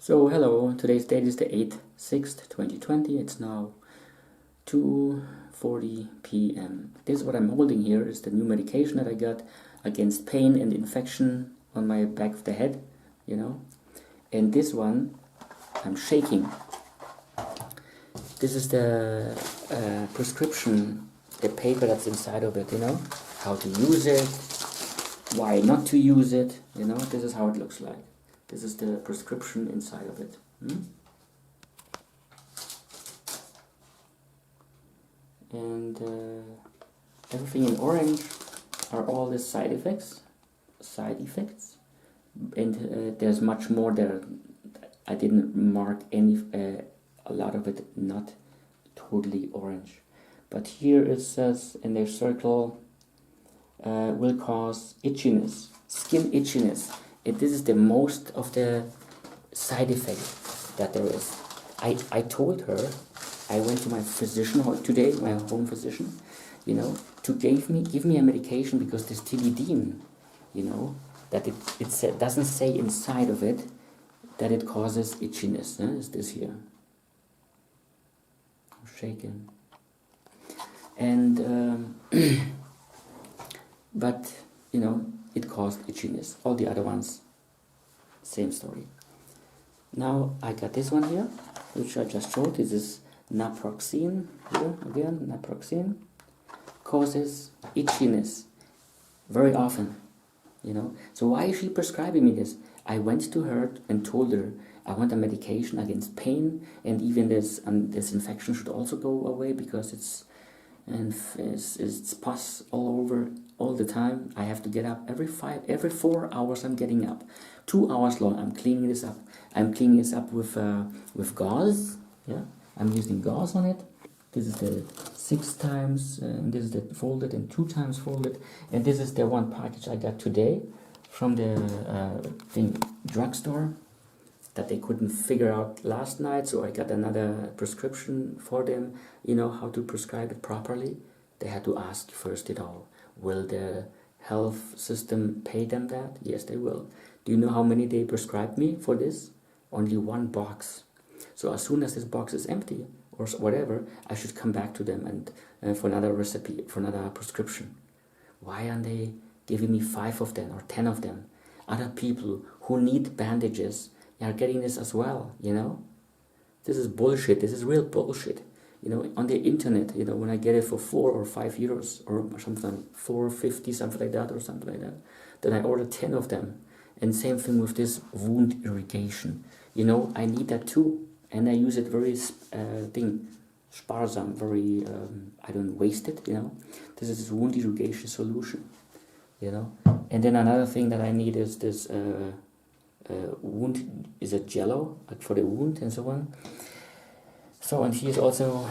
So hello, today's date is the 8th, 2020. It's now 2:40 p.m. This is what I'm holding here is the new medication that I got against pain and infection on my back of the head, you know. And this one, I'm shaking. This is the prescription, the paper that's inside of it, you know. How to use it, why not to use it, you know. This is how it looks like. This is the prescription inside of it. And everything in orange are all the side effects. And there's much more there. I didn't mark any, a lot of it not totally orange. But here it says in their circle, will cause itchiness, skin itchiness. This is the most of the side effect that there is. I told her, I went to my physician today, my home physician, you know, to give me a medication because this tilidine, you know, that it doesn't say inside of it that it causes itchiness. Is this here? I'm shaking. And but you know, it caused itchiness. All the other ones, same story. Now I got this one here, which I just showed. This is Naproxen. Here again, Naproxen causes itchiness very often. You know. So why is she prescribing me this? I went to her and told her I want a medication against pain, and even this infection should also go away because it's pus all over all the time. I have to get up every 4 hours. I'm getting up. 2 hours long. I'm cleaning this up. I'm cleaning this up with gauze. Yeah, I'm using gauze on it. This is the 6 times, and this is the folded and 2 times folded, and this is the one package I got today from the drugstore that they couldn't figure out last night, so I got another prescription for them, you know, how to prescribe it properly. They had to ask first it all, will the health system pay them that? Yes, they will. Do you know how many they prescribed me for this? Only 1 box. So as soon as this box is empty, or whatever, I should come back to them and for another recipe, for another prescription. Why aren't they giving me 5 of them or 10 of them? Other people who need bandages are getting this as well, you know? This is bullshit. This is real bullshit. You know, on the internet, you know, when I get it for 4 or 5 euros or something, 4.50, something like that, or something like that, then I order 10 of them. And same thing with this wound irrigation. You know, I need that too. And I use it very, sparsam, very, I don't waste it, you know. This is this wound irrigation solution, you know. And then another thing that I need is this, wound is a jello for the wound and so on. So, and here's also,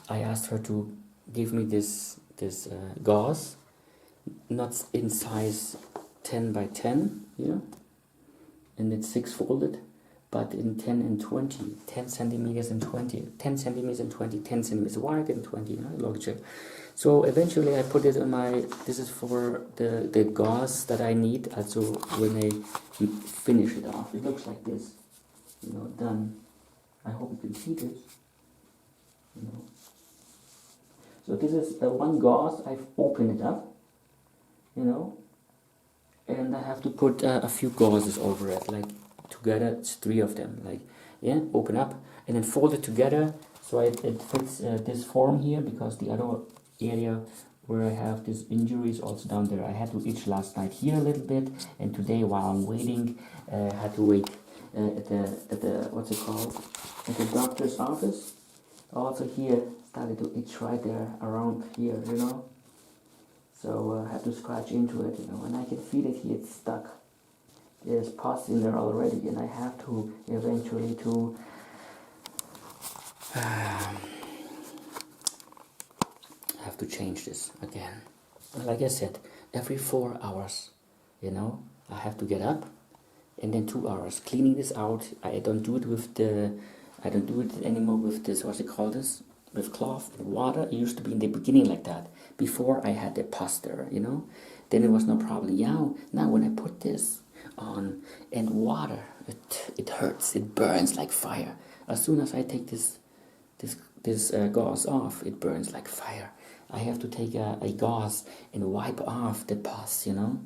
I asked her to give me this gauze, not in size 10 by 10, you know, and it's 6 folded, but in 10 and 20, 10 centimeters and 20, 10 centimeters and 20, 10 centimeters wide and 20, you know, logic. So eventually I put it on my, this is for the gauze that I need, also when I finish it off. It looks like this, you know, done. I hope you can see this, you know. So this is one gauze. I've opened it up, you know, and I have to put a few gauzes over it, like together, it's 3 of them, like, yeah, open up, and then fold it together, so it fits this form here, because the other area where I have this injury is also down there. I had to itch last night here a little bit, and today while I'm waiting, I had to wait at the what's it called, at the doctor's office. Also here started to itch right there around here, you know. So I had to scratch into it, you know, and I can feel it here. It's stuck. There's pus in there already, and I have to eventually to have to change this again. Like I said, every 4 hours, you know, I have to get up, and then 2 hours cleaning this out. I don't do it anymore with this, what's it called, this, with cloth and water. It used to be in the beginning like that, before I had the pus there, you know. Then it was no problem. Now when I put this on and water, it hurts, it burns like fire. As soon as I take this gauze off, it burns like fire. I have to take a gauze and wipe off the pus, you know,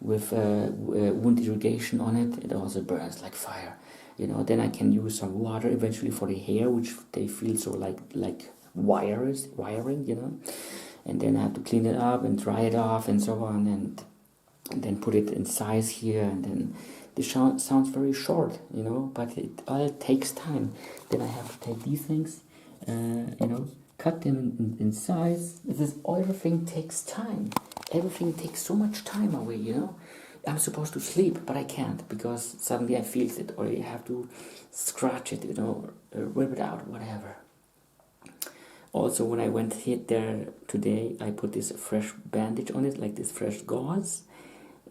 with wound irrigation on it. It also burns like fire, you know. Then I can use some water eventually for the hair, which they feel so like wiring, you know. And then I have to clean it up and dry it off and so on, and then put it in size here, and then this sounds very short, you know, but it all takes time. Then I have to take these things, you know, cut them in size. Everything takes time. Everything takes so much time away, you know. I'm supposed to sleep, but I can't, because suddenly I feel it, or I have to scratch it, you know, rip it out, whatever. Also, when I went there today, I put this fresh bandage on it, like this fresh gauze,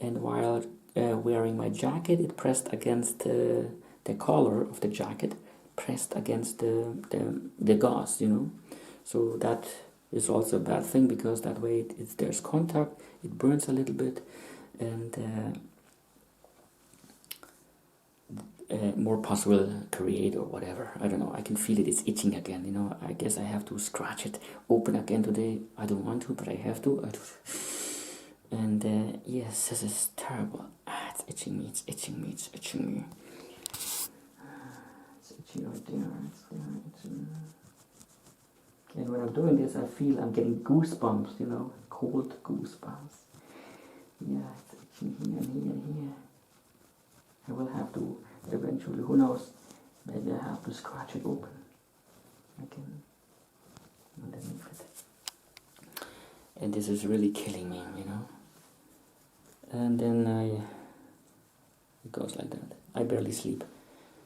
and while wearing my jacket, it pressed against the collar of the jacket, pressed against the gauze, you know. So that is also a bad thing, because that way there's contact, it burns a little bit, and more pus will create or whatever. I don't know. I can feel it. It's itching again. You know. I guess I have to scratch it open again today. I don't want to, but I have to. And yes, this is terrible. It's itching me. It's itching me. It's itching me. It's itchy right there. It's there. Itching. And when I'm doing this, I feel I'm getting goosebumps. You know, cold goosebumps. Yeah, it's itching here and here and here. I will have to. Eventually, who knows, maybe I have to scratch it open again underneath it. And this is really killing me, you know. And then it goes like that. I barely sleep.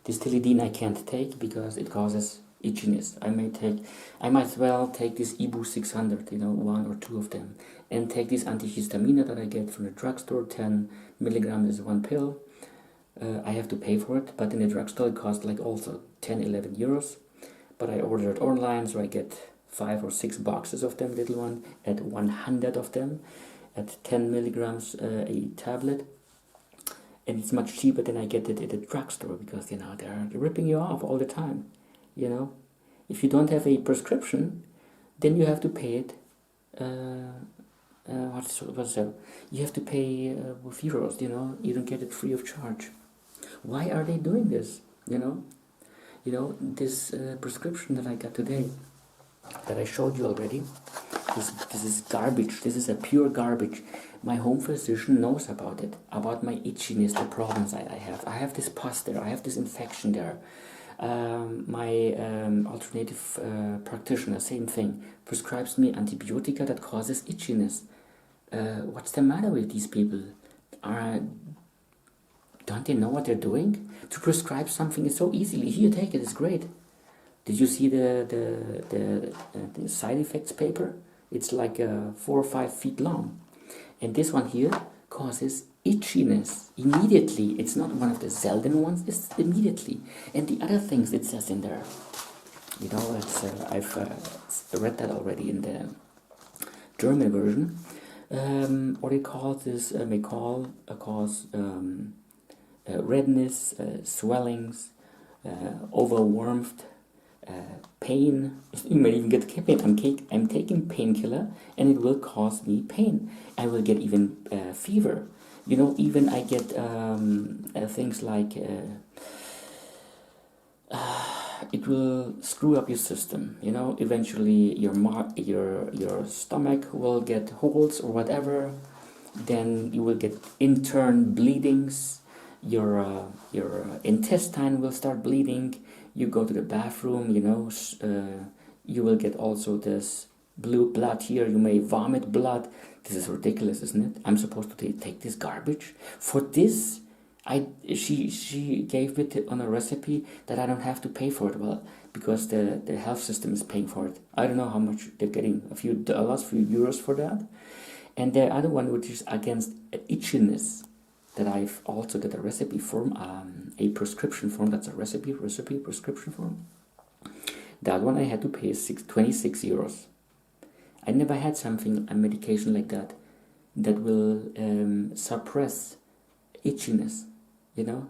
This Tilidine I can't take because it causes itchiness. I might as well take this Ibu 600, you know, 1 or 2 of them, and take this antihistamine that I get from the drugstore. 10 milligrams is 1 pill. I have to pay for it, but in the drugstore it costs like also 10-11 euros. But I ordered it online, so I get 5 or 6 boxes of them, little one, at 100 of them, at 10 milligrams a tablet. And it's much cheaper than I get it at the drugstore, because, you know, they're ripping you off all the time, you know. If you don't have a prescription, then you have to pay it. What's that? You have to pay with euros, you know. You don't get it free of charge. Why are they doing this? You know, this prescription that I got today, that I showed you already, this is garbage. This is a pure garbage. My home physician knows about it, about my itchiness, the problems I have. I have this pus there. I have this infection there. My alternative practitioner, same thing, prescribes me antibiotica that causes itchiness. What's the matter with these people? Don't they know what they're doing? To prescribe something is so easily. Here, take it. It's great. Did you see the side effects paper? It's like 4 or 5 feet long, and this one here causes itchiness immediately. It's not one of the Zelden ones. It's immediately. And the other things it says in there, you know, it's I've read that already in the German version. What it calls is may cause redness, swellings, overwarmth, pain. You might even get pain. I'm taking painkiller, and it will cause me pain. I will get even fever. You know, even I get things like it will screw up your system. You know, eventually your stomach will get holes or whatever. Then you will get intern bleedings. Your intestine will start bleeding. You go to the bathroom, you know, you will get also this blue blood here. You may vomit blood. This is ridiculous, isn't it? I'm supposed to take this garbage for this. She gave it on a recipe that I don't have to pay for it. Well, because the health system is paying for it. I don't know how much they're getting. A few dollars, few euros for that. And the other one, which is against itchiness, that I've also got a recipe form, a prescription form. That's a prescription form. That one I had to pay 26 euros. I never had a medication like that will suppress itchiness, you know.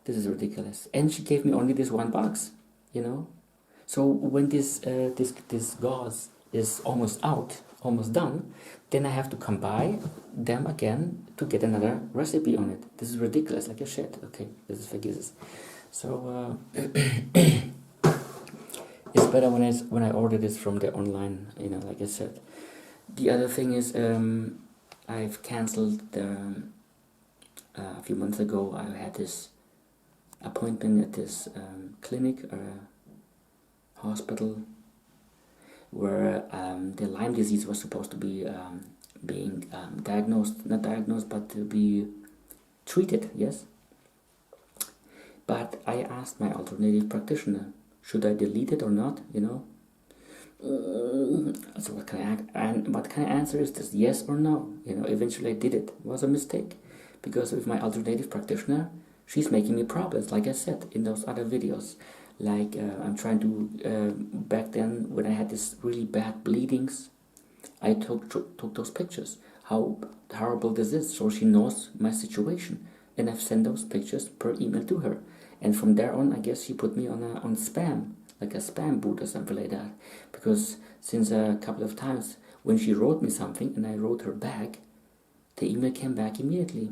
This is ridiculous. And she gave me only this one box, you know. So when this gauze is almost out, almost done, then I have to come by them again to get another recipe on it. This is ridiculous, like a shit. Okay, this is forgive this. So it's better when I order this from the online, you know, like I said. The other thing is I've cancelled the a few months ago. I had this appointment at this clinic or hospital where the Lyme disease was supposed to be being not diagnosed, but to be treated, yes. But I asked my alternative practitioner, should I delete it or not, you know? So what kind of answer is this, yes or no? You know, eventually I did it. It was a mistake, because with my alternative practitioner, she's making me problems, like I said in those other videos. Like I'm trying to, back then when I had this really bad bleedings, I took those pictures, how horrible this is, so she knows my situation. And I've sent those pictures per email to her. And from there on, I guess she put me on spam, like a spam boot or something like that. Because since a couple of times when she wrote me something and I wrote her back, the email came back immediately.